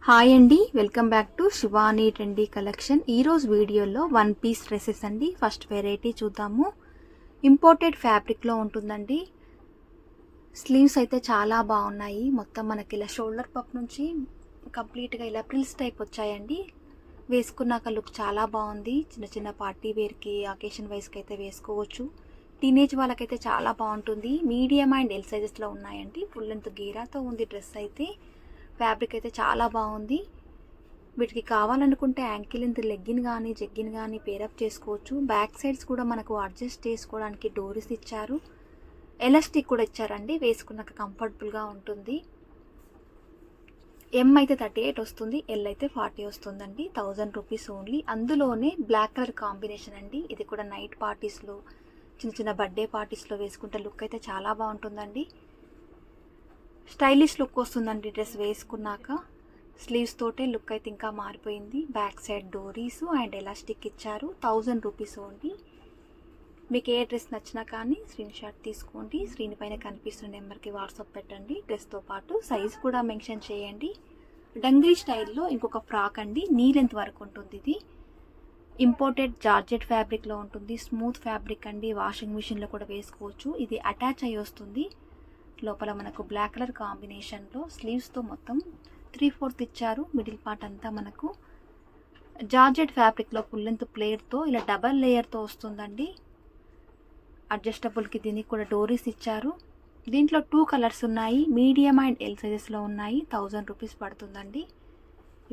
Hi అండి, welcome back to Shivani trendy collection. ఈరోజు వీడియోలో వన్ పీస్ డ్రెస్సెస్ అండి. ఫస్ట్ వెరైటీ చూద్దాము. ఇంపోర్టెడ్ ఫ్యాబ్రిక్లో ఉంటుందండి. స్లీవ్స్ అయితే చాలా బాగున్నాయి. మొత్తం మనకి ఇలా షోల్డర్ పప్ నుంచి కంప్లీట్గా ఇలా ప్రిల్స్ టైప్ వచ్చాయండి. వేసుకున్నాక లుక్ చాలా బాగుంది. చిన్న చిన్న పార్టీ వేర్కి, అకేషన్ వైజ్కి అయితే వేసుకోవచ్చు. టీనేజ్ వాళ్ళకైతే చాలా బాగుంటుంది. మీడియం అండ్ ఎల్ సైజెస్లో ఉన్నాయండి. ఫుల్ లెంత్ గీరాతో ఉంది డ్రెస్ అయితే. ఫ్యాబ్రిక్ అయితే చాలా బాగుంది. వీటికి కావాలనుకుంటే యాంకిల్ లెంత్ లెగ్గిన్ కానీ జెగ్గిన్ కానీ పేరప్ చేసుకోవచ్చు. బ్యాక్ సైడ్స్ కూడా మనకు అడ్జస్ట్ చేసుకోవడానికి డోరీస్ ఇచ్చారు. ఎలాస్టిక్ కూడా ఇచ్చారండి. వేసుకున్నాక కంఫర్టబుల్గా ఉంటుంది. ఎం అయితే 38 వస్తుంది, ఎల్ అయితే 40 వస్తుందండి. 1000 రూపీస్ ఓన్లీ. అందులోనే బ్లాక్ కలర్ కాంబినేషన్ అండి. ఇది కూడా నైట్ పార్టీస్లో, చిన్న చిన్న బర్త్డే పార్టీస్లో వేసుకుంటే లుక్ అయితే చాలా బాగుంటుందండి. స్టైలిష్ లుక్ వస్తుందండి డ్రెస్ వేసుకున్నాక. స్లీవ్స్ తోటే లుక్ అయితే ఇంకా మారిపోయింది. బ్యాక్ సైడ్ డోరీస్ అండ్ ఎలాస్టిక్ ఇచ్చారు. 1000 రూపీస్ ఓన్లీ. మీకు ఏ డ్రెస్ నచ్చినా కానీ స్క్రీన్ షాట్ తీసుకోండి. స్క్రీన్ పైన కనిపిస్తున్న నెంబర్కి వాట్సాప్ పెట్టండి. డ్రెస్తో పాటు సైజ్ కూడా మెన్షన్ చేయండి. డంగ్రీ స్టైల్లో ఇంకొక ఫ్రాక్ అండి. నీ లెంత్ వరకు ఉంటుంది. ఇది ఇంపోర్టెడ్ జార్జెట్ ఫ్యాబ్రిక్లో ఉంటుంది. స్మూత్ ఫ్యాబ్రిక్ అండి. వాషింగ్ మిషన్లో కూడా వేసుకోవచ్చు. ఇది అటాచ్ అయ్యి వస్తుంది. లోపల మనకు బ్లాక్ కలర్ కాంబినేషన్లో స్లీవ్స్తో మొత్తం 3/4 ఇచ్చారు. మిడిల్ పార్ట్ అంతా మనకు జార్జెట్ ఫ్యాబ్రిక్లో ఫుల్ లెంత్ ప్లేట్తో ఇలా డబల్ లేయర్తో వస్తుందండి. అడ్జస్టబుల్కి దీనికి కూడా డోరీస్ ఇచ్చారు. దీంట్లో 2 కలర్స్ ఉన్నాయి. మీడియం అండ్ ఎల్ సైజెస్లో ఉన్నాయి. 1000 రూపీస్ పడుతుందండి.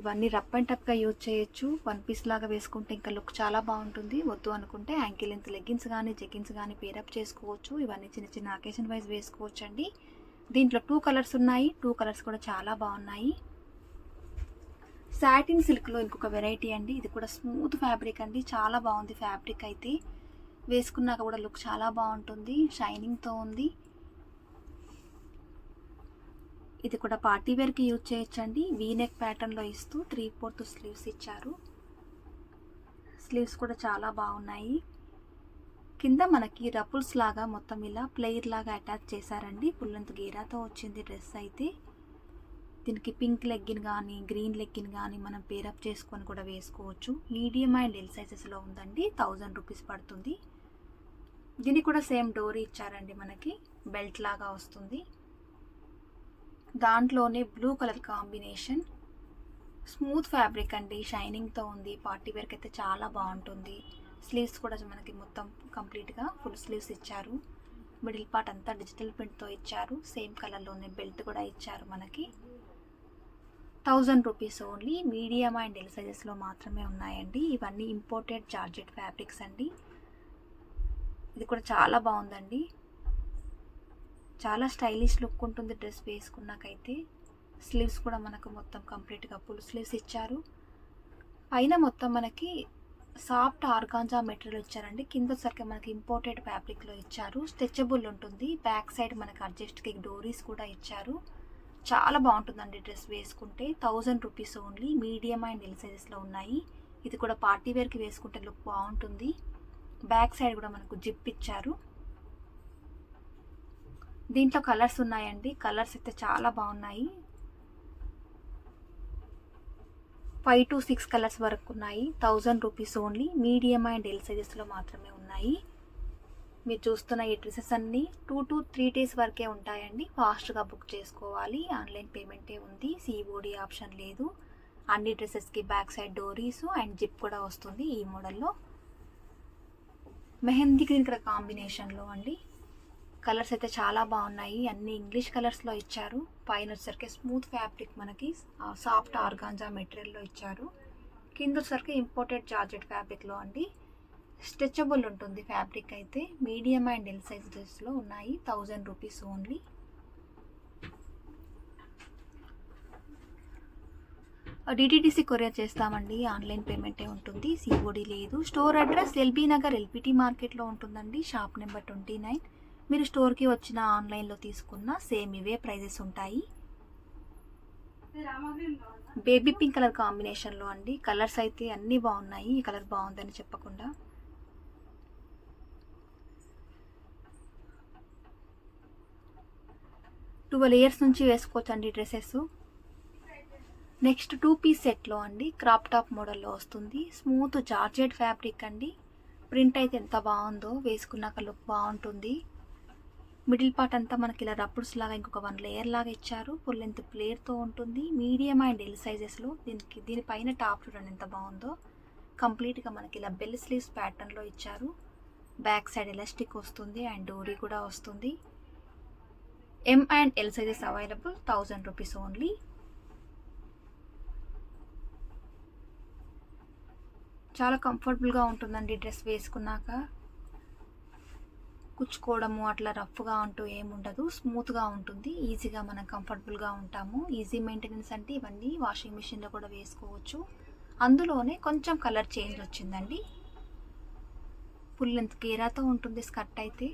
ఇవన్నీ రఫ్ అండ్ టఫ్గా యూజ్ చేయొచ్చు. వన్ పీస్ లాగా వేసుకుంటే ఇంకా లుక్ చాలా బాగుంటుంది. వద్దు అనుకుంటే యాంకిల్ లెంత్ లెగ్గిన్స్ కానీ జెగ్గిన్స్ కానీ పేరప్ చేసుకోవచ్చు. ఇవన్నీ చిన్న చిన్న అకేషన్ వైజ్ వేసుకోవచ్చు అండి. దీంట్లో 2 కలర్స్ ఉన్నాయి. 2 కలర్స్ కూడా చాలా బాగున్నాయి. సాటిన్ సిల్క్లో ఇంకొక వెరైటీ అండి. ఇది కూడా స్మూత్ ఫ్యాబ్రిక్ అండి. చాలా బాగుంది ఫ్యాబ్రిక్ అయితే. వేసుకున్నాక కూడా లుక్ చాలా బాగుంటుంది. షైనింగ్తో ఉంది. ఇది కూడా పార్టీ వేర్కి యూజ్ చేయొచ్చండి. వీనెక్ ప్యాటర్న్లో ఇస్తూ 3/4 స్లీవ్స్ ఇచ్చారు. స్లీవ్స్ కూడా చాలా బాగున్నాయి. కింద మనకి రపుల్స్ లాగా మొత్తం ఇలా ప్లేయర్ లాగా అటాచ్ చేశారండి. ఫుల్ లెంత్ గీరాతో వచ్చింది డ్రెస్ అయితే. దీనికి పింక్ లెగ్గిన్ కానీ గ్రీన్ లెగ్గిన్ కానీ మనం పేరప్ చేసుకొని కూడా వేసుకోవచ్చు. మీడియం అండ్ ఎల్ సైజెస్లో ఉందండి. 1000 రూపీస్ పడుతుంది. దీనికి కూడా సేమ్ డోరీ ఇచ్చారండి. మనకి బెల్ట్ లాగా వస్తుంది. దాంట్లోనే blue colour combination. Smooth fabric అండి. షైనింగ్తో ఉంది. పార్టీ వేర్కి అయితే చాలా బాగుంటుంది. స్లీవ్స్ కూడా మనకి మొత్తం కంప్లీట్గా ఫుల్ స్లీవ్స్ ఇచ్చారు. మిడిల్ పార్ట్ అంతా డిజిటల్ ప్రింట్తో ఇచ్చారు. సేమ్ కలర్లోనే బెల్ట్ కూడా ఇచ్చారు మనకి. 1000 rupees only. Medium and L సైజెస్లో మాత్రమే ఉన్నాయండి. ఇవన్నీ ఇంపోర్టెడ్ జార్జెట్ ఫ్యాబ్రిక్స్ అండి. ఇది కూడా చాలా బాగుందండి. చాలా స్టైలిష్ లుక్ ఉంటుంది డ్రెస్ వేసుకున్నాకైతే. స్లీవ్స్ కూడా మనకు మొత్తం కంప్లీట్గా ఫుల్ స్లీవ్స్ ఇచ్చారు. పైన మొత్తం మనకి సాఫ్ట్ ఆర్గాంజా మెటీరియల్ ఇచ్చారండి. కింద వచ్చరికి మనకి ఇంపోర్టెడ్ ఫ్యాబ్రిక్లో ఇచ్చారు. స్ట్రెచబుల్ ఉంటుంది. బ్యాక్ సైడ్ మనకి అడ్జస్ట్కి డోరీస్ కూడా ఇచ్చారు. చాలా బాగుంటుందండి డ్రెస్ వేసుకుంటే. 1000 rupees only. Medium and L సైజెస్లో ఉన్నాయి. ఇది కూడా పార్టీ వేర్కి వేసుకుంటే లుక్ బాగుంటుంది. బ్యాక్ సైడ్ కూడా మనకు జిప్ ఇచ్చారు. దీంట్లో కలర్స్ ఉన్నాయండి. కలర్స్ అయితే చాలా బాగున్నాయి. 5 to 6 కలర్స్ వరకు ఉన్నాయి. 1000 rupees only. Medium and L సైజెస్లో మాత్రమే ఉన్నాయి. మీరు చూస్తున్న ఈ డ్రెస్సెస్ అన్నీ 2 to 3 days వరకే ఉంటాయండి. ఫాస్ట్గా బుక్ చేసుకోవాలి. ఆన్లైన్ పేమెంటే ఉంది. సిఓడి ఆప్షన్ లేదు. అన్ని డ్రెస్సెస్కి బ్యాక్ సైడ్ డోరీస్ అండ్ జిప్ కూడా వస్తుంది. ఈ మోడల్లో మెహందీ గ్రీన్ కలర్ కాంబినేషన్లో అండి. కలర్స్ అయితే చాలా బాగున్నాయి. అన్ని ఇంగ్లీష్ కలర్స్లో ఇచ్చారు. పైన వచ్చరికి స్మూత్ ఫ్యాబ్రిక్ మనకి సాఫ్ట్ ఆర్గాంజా మెటీరియల్లో ఇచ్చారు. కింద వచ్చరికి ఇంపోర్టెడ్ జార్జెట్ ఫ్యాబ్రిక్లో అండి. స్ట్రెచబుల్ ఉంటుంది ఫ్యాబ్రిక్ అయితే. మీడియం అండ్ ఎల్ సైజెస్లో ఉన్నాయి. 1000 రూపీస్ ఓన్లీ. డిటిడిసి కొరియర్ చేస్తామండి. ఆన్లైన్ పేమెంటే ఉంటుంది. సిఓడి లేదు. Store address LB Nagar LPT మార్కెట్లో ఉంటుందండి. Shop number 29. మీరు స్టోర్కి వచ్చిన ఆన్లైన్లో తీసుకున్న సేమ్ ఇవే ప్రైజెస్ ఉంటాయి. బేబీ పింక్ కలర్ కాంబినేషన్లో అండి. కలర్స్ అయితే అన్నీ బాగున్నాయి. ఈ కలర్ బాగుందని చెప్పకుండా. 12 years నుంచి వేసుకోవచ్చండి డ్రెస్సెస్. నెక్స్ట్ 2 పీస్ సెట్లో అండి క్రాప్ టాప్ మోడల్లో వస్తుంది. స్మూత్ జార్జెట్ ఫ్యాబ్రిక్ అండి. ప్రింట్ అయితే ఎంత బాగుందో, వేసుకున్నాక లుక్ బాగుంటుంది. మిడిల్ పార్ట్ అంతా మనకి ఇలా రబ్బర్స్ లాగా ఇంకొక 1 లేయర్ లాగా ఇచ్చారు. ఫుల్ లెంత్ ప్లేట్తో ఉంటుంది. మీడియం అండ్ ఎల్ సైజెస్లో. దీనిపైన టాప్ చూడండి ఎంత బాగుందో. కంప్లీట్గా మనకి ఇలా బెల్ స్లీవ్స్ ప్యాటర్న్లో ఇచ్చారు. బ్యాక్ సైడ్ ఎలాస్టిక్ వస్తుంది అండ్ డోరీ కూడా వస్తుంది. ఎం and L sizes available. 1000 rupees only. చాలా కంఫర్టబుల్గా ఉంటుందండి డ్రెస్ వేసుకున్నాక. కుచ్చుకోవడము అట్లా రఫ్గా అంటూ ఏముండదు. స్మూత్గా ఉంటుంది. ఈజీగా మనం కంఫర్టబుల్గా ఉంటాము. ఈజీ మెయింటెనెన్స్ అంటే ఇవన్నీ వాషింగ్ మిషన్లో కూడా వేసుకోవచ్చు. అందులోనే కొంచెం కలర్ చేంజ్ వచ్చిందండి. ఫుల్ లెంత్ గేరాతో ఉంటుంది స్కర్ట్ అయితే.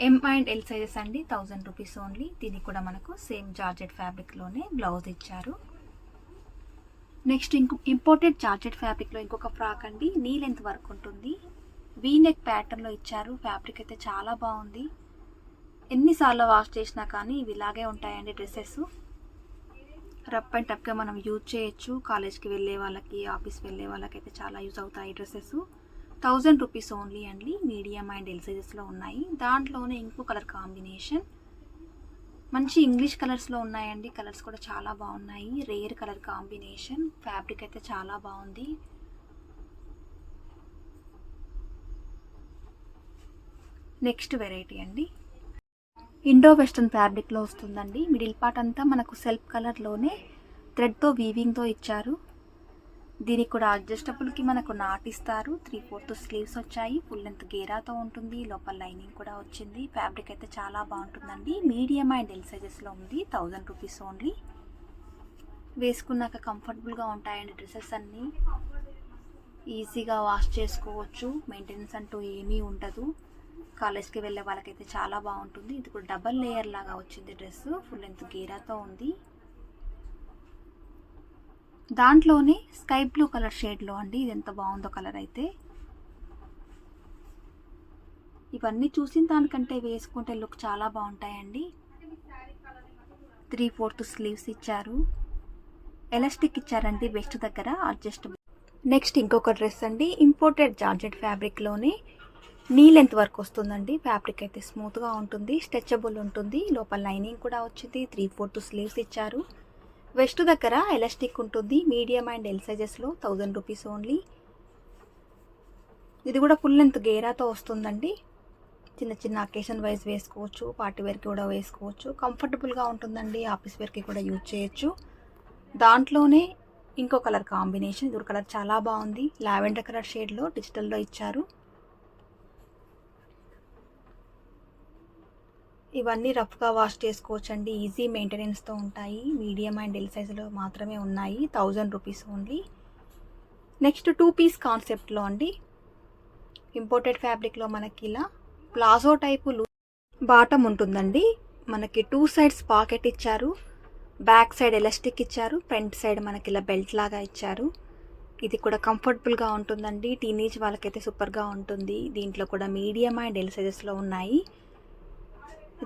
ఎం అండ్ ఎల్ సైజెస్ అండి. 1000 రూపీస్ ఓన్లీ. దీనికి కూడా మనకు సేమ్ జార్జెట్ ఫ్యాబ్రిక్లోనే బ్లౌజ్ ఇచ్చారు. నెక్స్ట్ ఇంపోర్టెడ్ జార్జెట్ ఫ్యాబ్రిక్లో ఇంకొక ఫ్రాక్ అండి. నీ లెంత్ వర్క్ ఉంటుంది. వీ నెక్ ప్యాటర్న్లో ఇచ్చారు. ఫ్యాబ్రిక్ అయితే చాలా బాగుంది. ఎన్నిసార్లు వాష్ చేసినా కానీ ఇవి ఇలాగే ఉంటాయండి డ్రెస్సెస్. రఫ్ అండ్ టఫ్గా మనం యూజ్ చేయొచ్చు. కాలేజ్కి వెళ్ళే వాళ్ళకి, ఆఫీస్కి వెళ్ళే వాళ్ళకి అయితే చాలా యూజ్ అవుతాయి డ్రెస్సెస్. 1000 రూపీస్ ఓన్లీ అండి. మీడియం అండ్ ఎల్ సైజెస్లో ఉన్నాయి. దాంట్లోనే ఇంకో కలర్ కాంబినేషన్ మంచి ఇంగ్లీష్ కలర్స్లో ఉన్నాయండి. కలర్స్ కూడా చాలా బాగున్నాయి. Rare colour combination. ఫ్యాబ్రిక్ అయితే చాలా బాగుంది. నెక్స్ట్ వెరైటీ అండి. ఇండో వెస్టర్న్ ఫ్యాబ్రిక్లో వస్తుందండి. మిడిల్ పార్ట్ అంతా మనకు సెల్ఫ్ కలర్లోనే థ్రెడ్తో వీవింగ్తో ఇచ్చారు. దీనికి కూడా అడ్జస్టబుల్కి మనకు నాట్ ఇస్తారు. 3/4 స్లీవ్స్ వచ్చాయి. ఫుల్ లెంత్ గేరాతో ఉంటుంది. లోపల లైనింగ్ కూడా వచ్చింది. ఫ్యాబ్రిక్ అయితే చాలా బాగుంటుందండి. మీడియం అండ్ ఎల్ సైజెస్లో ఉంది. 1000 రూపీస్ ఓన్లీ. వేసుకున్నాక కంఫర్టబుల్గా ఉంటాయండి డ్రెస్సెస్ అన్నీ. ఈజీగా వాష్ చేసుకోవచ్చు. మెయింటెనెన్స్ అంటూ ఏమీ ఉండదు. కాలేజ్కి వెళ్ళే వాళ్ళకైతే చాలా బాగుంటుంది. ఇది కూడా డబల్ లేయర్ లాగా వచ్చింది డ్రెస్. ఫుల్ లెంత్ గేరాతో ఉంది. దాంట్లోనే స్కై బ్లూ కలర్ షేడ్లో అండి. ఇది ఎంత బాగుందో కలర్ అయితే. ఇవన్నీ చూసిన దానికంటే వేసుకుంటే లుక్ చాలా బాగుంటాయండి. 3/4 స్లీవ్స్ ఇచ్చారు. ఎలాస్టిక్ ఇచ్చారండి వెస్ట్ దగ్గర అడ్జస్టబుల్. నెక్స్ట్ ఇంకొక డ్రెస్ అండి. ఇంపోర్టెడ్ జార్జెట్ ఫ్యాబ్రిక్లోనే నీ లెంత్ వర్క్ వస్తుందండి. ఫ్యాబ్రిక్ అయితే స్మూత్గా ఉంటుంది. స్ట్రెచబుల్ ఉంటుంది. లోపల లైనింగ్ కూడా వచ్చింది. 3/4 స్లీవ్స్ ఇచ్చారు. వెస్ట్ దగ్గర ఎలాస్టిక్ ఉంటుంది. మీడియం అండ్ ఎల్ సైజెస్లో. 1000 రూపీస్ ఓన్లీ. ఇది కూడా ఫుల్ లెంత్ గేరాతో వస్తుందండి. చిన్న చిన్న అకేషన్ వైజ్ వేసుకోవచ్చు. పార్టీ వేర్కి కూడా వేసుకోవచ్చు. కంఫర్టబుల్గా ఉంటుందండి. ఆఫీస్ వేర్కి కూడా యూజ్ చేయొచ్చు. దాంట్లోనే ఇంకో కలర్ కాంబినేషన్. ఇది కలర్ చాలా బాగుంది. లావెండర్ కలర్ షేడ్లో డిజిటల్లో ఇచ్చారు. ఇవన్నీ రఫ్గా వాష్ చేసుకోవచ్చండి. ఈజీ మెయింటెనెన్స్తో ఉంటాయి. మీడియం అండ్ ఎల్ సైజులో మాత్రమే ఉన్నాయి. 1000 రూపీస్ ఓన్లీ. నెక్స్ట్ 2 పీస్ కాన్సెప్ట్లో అండి. ఇంపోర్టెడ్ ఫ్యాబ్రిక్లో మనకి ఇలా ప్లాజో టైపు బాటమ్ ఉంటుందండి. మనకి 2 సైడ్స్ పాకెట్ ఇచ్చారు. బ్యాక్ సైడ్ ఎలాస్టిక్ ఇచ్చారు. ఫ్రంట్ సైడ్ మనకి ఇలా బెల్ట్ లాగా ఇచ్చారు. ఇది కూడా కంఫర్టబుల్గా ఉంటుందండి. టీనేజ్ వాళ్ళకైతే సూపర్గా ఉంటుంది. దీంట్లో కూడా మీడియం అండ్ ఎల్ సైజెస్లో ఉన్నాయి.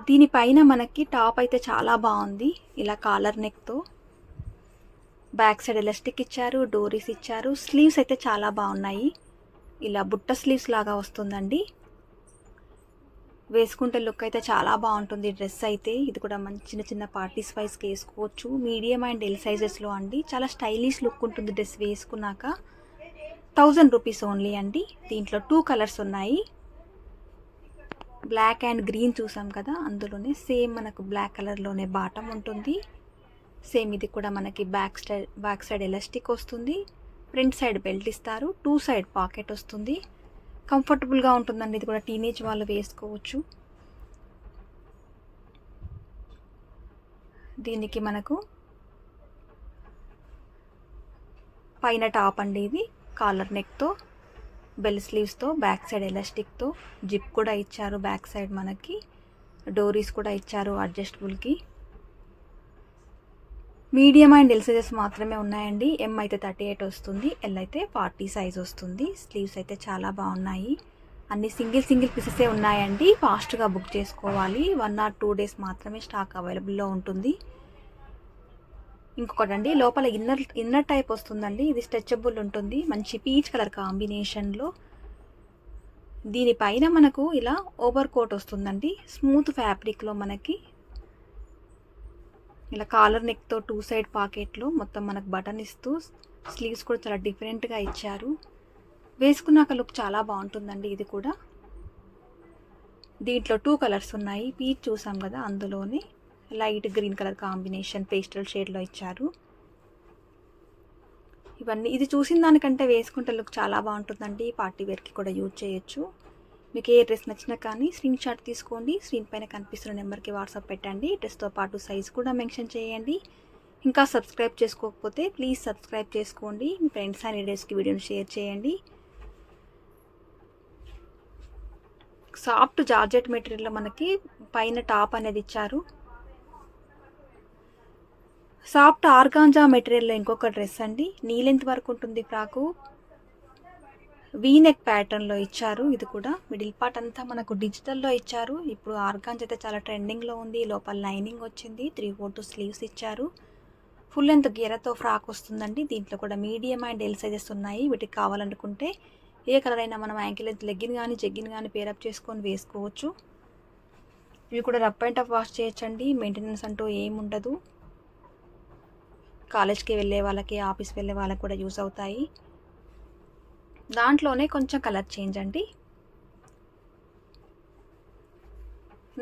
దీనిపైన మనకి టాప్ అయితే చాలా బాగుంది. ఇలా కాలర్ నెక్తో. బ్యాక్ సైడ్ ఎలాస్టిక్ ఇచ్చారు. డోరీస్ ఇచ్చారు. స్లీవ్స్ అయితే చాలా బాగున్నాయి. ఇలా బుట్ట స్లీవ్స్ లాగా వస్తుందండి. వేసుకుంటే లుక్ అయితే చాలా బాగుంటుంది డ్రెస్ అయితే. ఇది కూడా మంచి చిన్న చిన్న పార్టీస్ వైజ్కి వేసుకోవచ్చు. మీడియం అండ్ ఎల్ సైజెస్లో అండి. చాలా స్టైలిష్ లుక్ ఉంటుంది డ్రెస్ వేసుకున్నాక. 1000 రూపీస్ ఓన్లీ అండి. దీంట్లో 2 కలర్స్ ఉన్నాయి. బ్లాక్ అండ్ గ్రీన్ చూసాం కదా, అందులోనే సేమ్ మనకు బ్లాక్ కలర్లోనే బాటమ్ ఉంటుంది. సేమ్ ఇది కూడా మనకి బ్యాక్ సైడ్ ఎలాస్టిక్ వస్తుంది. ఫ్రంట్ సైడ్ బెల్ట్ ఇస్తారు. 2 సైడ్ పాకెట్ వస్తుంది. కంఫర్టబుల్గా ఉంటుందండి. ఇది కూడా టీనేజ్ వాళ్ళు వేసుకోవచ్చు. దీనికి మనకు పైన టాప్ అండి. ఇది కాలర్ నెక్తో, బెల్ స్లీవ్స్తో, బ్యాక్ సైడ్ ఎలాస్టిక్తో, జిప్ కూడా ఇచ్చారు. బ్యాక్ సైడ్ మనకి డోరీస్ కూడా ఇచ్చారు అడ్జస్టబుల్కి. మీడియం అండ్ ఎల్ సైజెస్ మాత్రమే ఉన్నాయండి. ఎం అయితే 38 వస్తుంది. ఎల్ అయితే 40 సైజ్ వస్తుంది. స్లీవ్స్ అయితే చాలా బాగున్నాయి. అన్ని సింగిల్ పీసెసే ఉన్నాయండి. ఫాస్ట్గా బుక్ చేసుకోవాలి. 1 or 2 డేస్ మాత్రమే స్టాక్ అవైలబుల్లో ఉంటుంది. ఇంకొకటండి, లోపల ఇన్నర్ టైప్ వస్తుందండి. ఇది స్ట్రెచబుల్ ఉంటుంది. మంచి పీచ్ కలర్ కాంబినేషన్లో. దీనిపైన మనకు ఇలా ఓవర్ కోట్ వస్తుందండి. స్మూత్ ఫ్యాబ్రిక్లో మనకి ఇలా కాలర్ నెక్తో 2 సైడ్ పాకెట్లో మొత్తం మనకు బటన్ ఇస్తూ స్లీవ్స్ కూడా చాలా డిఫరెంట్గా ఇచ్చారు. వేసుకున్నాక లుక్ చాలా బాగుంటుందండి. ఇది కూడా దీంట్లో 2 కలర్స్ ఉన్నాయి. పీచ్ చూసాం కదా, అందులోనే light green colour combination pastel షేడ్లో ఇచ్చారు. ఇవన్నీ ఇది చూసిన దానికంటే వేసుకుంటే లుక్ చాలా బాగుంటుందండి. పార్టీ వేర్కి కూడా యూజ్ చేయొచ్చు. మీకు ఏ డ్రెస్ నచ్చినా కానీ స్క్రీన్ షాట్ తీసుకోండి. స్క్రీన్ పైన కనిపిస్తున్న నెంబర్కి వాట్సాప్ పెట్టండి. డ్రెస్తో పాటు సైజ్ కూడా మెన్షన్ చేయండి. ఇంకా సబ్స్క్రైబ్ చేసుకోకపోతే ప్లీజ్ సబ్స్క్రైబ్ చేసుకోండి. మీ ఫ్రెండ్స్ అండ్ రిలేటివ్స్కి వీడియోని షేర్ చేయండి. సాఫ్ట్ జార్జెట్ మెటీరియల్లో మనకి పైన టాప్ అనేది ఇచ్చారు. సాఫ్ట్ ఆర్గాంజా మెటీరియల్లో ఇంకొక డ్రెస్ అండి. నీ లెంత్ వరకు ఉంటుంది ఫ్రాకు. వీనెక్ ప్యాటర్న్లో ఇచ్చారు. ఇది కూడా మిడిల్ పార్ట్ అంతా మనకు డిజిటల్లో ఇచ్చారు. ఇప్పుడు ఆర్గాంజా అయితే చాలా ట్రెండింగ్లో ఉంది. లోపల లైనింగ్ వచ్చింది. 3/4 స్లీవ్స్ ఇచ్చారు. ఫుల్ లెంత్ గేరతో ఫ్రాక్ వస్తుందండి. దీంట్లో కూడా మీడియం అండ్ ఎల్ సైజెస్ ఉన్నాయి. వీటికి కావాలనుకుంటే ఏ కలర్ అయినా మనం యాంకిల్ లెంత్ లెగ్గిన్ కానీ జగ్గిన్ కానీ పేరప్ చేసుకొని వేసుకోవచ్చు. ఇవి కూడా రఫ్ అండ్ టఫ్ వాష్ చేయొచ్చండి. మెయింటెనెన్స్ అంటూ ఏముండదు. కాలేజ్కి వెళ్ళే వాళ్ళకి, ఆఫీస్ వెళ్ళే వాళ్ళకి కూడా యూస్ అవుతాయి. దాంట్లోనే కొంచెం కలర్ చేంజ్ అండి.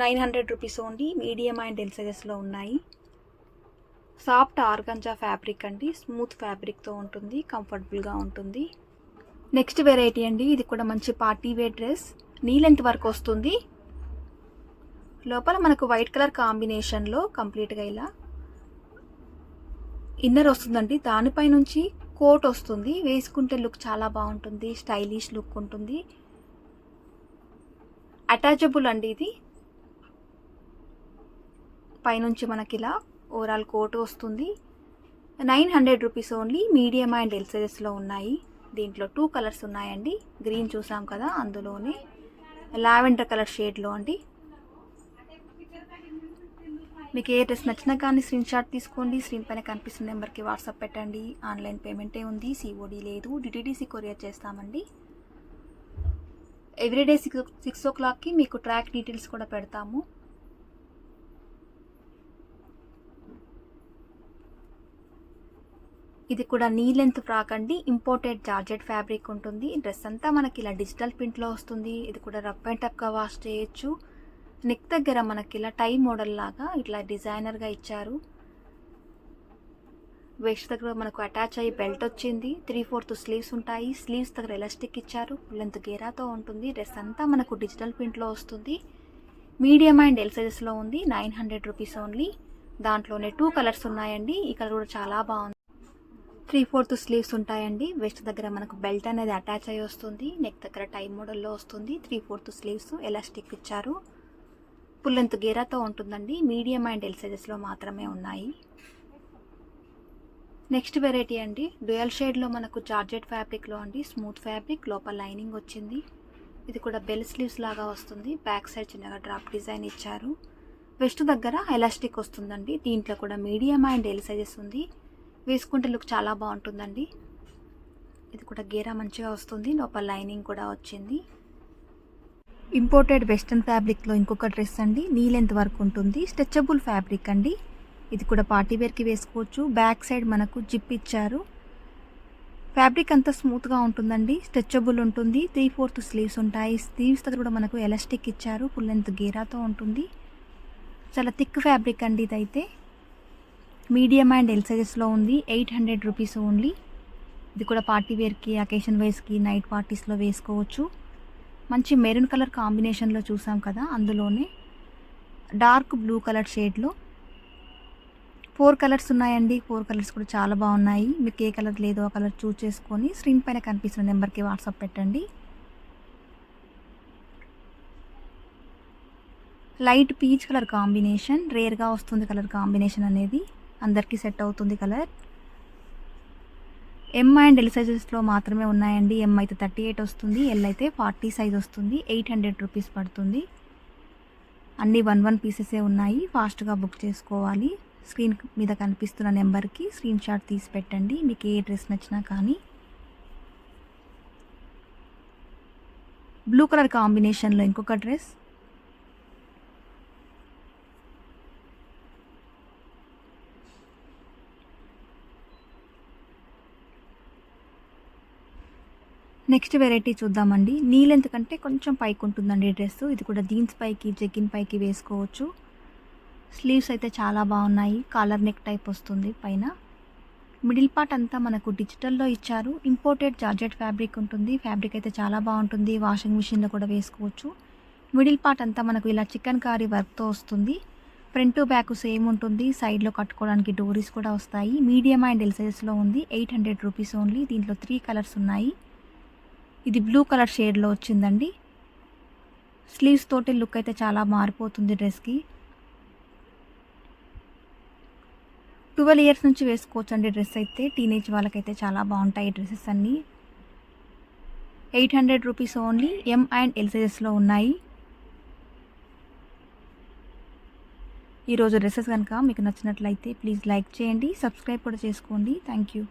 900 rupees only. Medium and L సైజెస్లో ఉన్నాయి. సాఫ్ట్ ఆర్గంజా ఫ్యాబ్రిక్ అండి. స్మూత్ ఫ్యాబ్రిక్తో ఉంటుంది. కంఫర్టబుల్గా ఉంటుంది. నెక్స్ట్ వెరైటీ అండి. ఇది కూడా మంచి party wear dress. Knee length వరకు వస్తుంది. లోపల మనకు వైట్ కలర్ కాంబినేషన్లో కంప్లీట్గా ఇలా ఇన్నర్ వస్తుందండి. దానిపై నుంచి కోట్ వస్తుంది. వేసుకుంటే లుక్ చాలా బాగుంటుంది. స్టైలిష్ లుక్ ఉంటుంది. అటాచబుల్ అండి. ఇది పైనుంచి మనకి ఇలా ఓవరాల్ కోట్ వస్తుంది. 900 rupees only. Medium and L సైజెస్లో ఉన్నాయి. దీంట్లో 2 కలర్స్ ఉన్నాయండి. గ్రీన్ చూసాం కదా, అందులోనే లావెండర్ కలర్ షేడ్లో అండి. మీకు ఏ డ్రెస్ నచ్చినా కానీ స్క్రీన్ షాట్ తీసుకోండి. స్క్రీన్ పైన కనిపిస్తున్న నెంబర్కి వాట్సాప్ పెట్టండి. ఆన్లైన్ పేమెంటే ఉంది. సిఓడి లేదు. డిటిడిసి కొరియర్ చేస్తామండి. ఎవ్రీడే 6 o'clockకి మీకు ట్రాక్ డీటెయిల్స్ కూడా పెడతాము. ఇది కూడా నీ లెంత్ ఫ్రాక్ అండి. ఇంపోర్టెడ్ జార్జెట్ ఫ్యాబ్రిక్ ఉంటుంది. డ్రెస్ అంతా మనకి ఇలా డిజిటల్ ప్రింట్లో వస్తుంది. ఇది కూడా రఫ్ అండ్ టఫ్గా వాష్ చేయొచ్చు. నెక్ దగ్గర మనకి ఇలా టై మోడల్ లాగా ఇట్లా డిజైనర్గా ఇచ్చారు. వేస్ట్ దగ్గర మనకు అటాచ్ అయ్యి బెల్ట్ వచ్చింది. 3/4 స్లీవ్స్ ఉంటాయి. స్లీవ్స్ దగ్గర ఎలాస్టిక్ ఇచ్చారు. లెంత్ గేరాతో ఉంటుంది. డ్రెస్ అంతా మనకు డిజిటల్ ప్రింట్లో వస్తుంది. మీడియం అండ్ ఎల్ సైజెస్లో ఉంది. 900 రూపీస్ ఓన్లీ. దాంట్లోనే 2 కలర్స్ ఉన్నాయండి. ఈ కలర్ కూడా చాలా బాగుంది. 3/4 స్లీవ్స్ ఉంటాయండి. వెస్ట్ దగ్గర మనకు బెల్ట్ అనేది అటాచ్ అయ్యి వస్తుంది. నెక్ దగ్గర టై మోడల్లో వస్తుంది. 3/4 స్లీవ్స్ ఎలాస్టిక్ ఇచ్చారు. ఫుల్ లెంత్ గేరాతో ఉంటుందండి. మీడియం అండ్ ఎల్ సైజెస్లో మాత్రమే ఉన్నాయి. నెక్స్ట్ వెరైటీ అండి. డ్యూయల్ షేడ్లో మనకు జార్జెట్ ఫ్యాబ్రిక్లో అండి. స్మూత్ ఫ్యాబ్రిక్, లోపల లైనింగ్ వచ్చింది. ఇది కూడా బెల్ స్లీవ్స్ లాగా వస్తుంది. బ్యాక్ సైడ్ చిన్నగా డ్రాప్ డిజైన్ ఇచ్చారు. వెస్ట్ దగ్గర ఎలాస్టిక్ వస్తుందండి. దీంట్లో కూడా మీడియం అండ్ ఎల్ సైజెస్ ఉంది. వేసుకుంటే లుక్ చాలా బాగుంటుందండి. ఇది కూడా గేరా మంచిగా వస్తుంది. లోపల లైనింగ్ కూడా వచ్చింది. ఇంపోర్టెడ్ వెస్ట్రన్ ఫ్యాబ్రిక్లో ఇంకొక డ్రెస్ అండి. నీ లెంత్ వరకు ఉంటుంది. స్ట్రెచబుల్ ఫ్యాబ్రిక్ అండి. ఇది కూడా పార్టీ వేర్కి వేసుకోవచ్చు. బ్యాక్ సైడ్ మనకు జిప్ ఇచ్చారు. ఫ్యాబ్రిక్ అంతా స్మూత్గా ఉంటుందండి. స్ట్రెచబుల్ ఉంటుంది. 3/4 స్లీవ్స్ ఉంటాయి. స్లీవ్స్ దగ్గర కూడా మనకు ఎలాస్టిక్ ఇచ్చారు. ఫుల్ లెంత్ గేరాతో ఉంటుంది. చాలా థిక్ ఫ్యాబ్రిక్ అండి. ఇదైతే మీడియం అండ్ ఎల్ సైజెస్లో ఉంది. 800 రూపీస్ ఓన్లీ. ఇది కూడా పార్టీ వేర్కి, అకేషన్ వైస్కి, నైట్ పార్టీస్లో వేసుకోవచ్చు. మంచి మెరూన్ కలర్ కాంబినేషన్లో చూసాం కదా, అందులోనే డార్క్ బ్లూ కలర్ షేడ్లో 4 కలర్స్ ఉన్నాయండి. 4 కలర్స్ కూడా చాలా బాగున్నాయి. మీకు ఏ కలర్ లేదో ఆ కలర్ చూస్ చేసుకొని స్క్రీన్ పైన కనిపిస్తున్న నెంబర్కి వాట్సాప్ పెట్టండి. Light peach colour combination. రేర్గా వస్తుంది కలర్ కాంబినేషన్ అనేది. అందరికీ సెట్ అవుతుంది కలర్. ఎం అండ్ ఎల్ సైజెస్లో మాత్రమే ఉన్నాయండి. ఎం అయితే 38 వస్తుంది, ఎల్ అయితే 40 సైజ్ వస్తుంది. 800 రూపీస్ పడుతుంది. అన్నీ 1 పీసెసే ఉన్నాయి. ఫాస్ట్గా బుక్ చేసుకోవాలి. స్క్రీన్ మీద కనిపిస్తున్న నెంబర్కి స్క్రీన్ షాట్ తీసి పెట్టండి మీకు ఏ డ్రెస్ నచ్చినా కానీ. బ్లూ కలర్ కాంబినేషన్లో ఇంకొక డ్రెస్, నెక్స్ట్ వెరైటీ చూద్దామండి. నీ లెంత్ కంటే కొంచెం పైకి ఉంటుందండి డ్రెస్. ఇది కూడా జీన్స్ పైకి జెగ్గిన్ పైకి వేసుకోవచ్చు. స్లీవ్స్ అయితే చాలా బాగున్నాయి. కాలర్ నెక్ టైప్ వస్తుంది పైన. మిడిల్ పార్ట్ అంతా మనకు డిజిటల్లో ఇచ్చారు. ఇంపోర్టెడ్ జార్జెట్ ఫ్యాబ్రిక్ ఉంటుంది. ఫ్యాబ్రిక్ అయితే చాలా బాగుంటుంది. వాషింగ్ మిషన్లో కూడా వేసుకోవచ్చు. మిడిల్ పార్ట్ అంతా మనకు ఇలా చికెన్ కారీ వర్క్తో వస్తుంది. ఫ్రంట్ బ్యాక్ సేమ్ ఉంటుంది. సైడ్లో కట్టుకోవడానికి డోరీస్ కూడా వస్తాయి. మీడియం అండ్ ఎల్ సైజెస్లో ఉంది. 800 రూపీస్ ఓన్లీ. దీంట్లో 3 కలర్స్ ఉన్నాయి. ఇది బ్లూ కలర్ షేడ్లో వచ్చిందండి. స్లీవ్స్ తోటి లుక్ అయితే చాలా మారిపోతుంది డ్రెస్కి. 12 ఇయర్స్ నుంచి వేసుకోవచ్చండి డ్రెస్ అయితే. టీనేజ్ వాళ్ళకైతే చాలా బాగుంటాయి డ్రెస్సెస్ అన్నీ. 800 rupees only. M and L సైజెస్లో ఉన్నాయి. ఈరోజు డ్రెస్సెస్ కనుక మీకు నచ్చినట్లయితే ప్లీజ్ లైక్ చేయండి, సబ్స్క్రైబ్ కూడా చేసుకోండి. Thank you.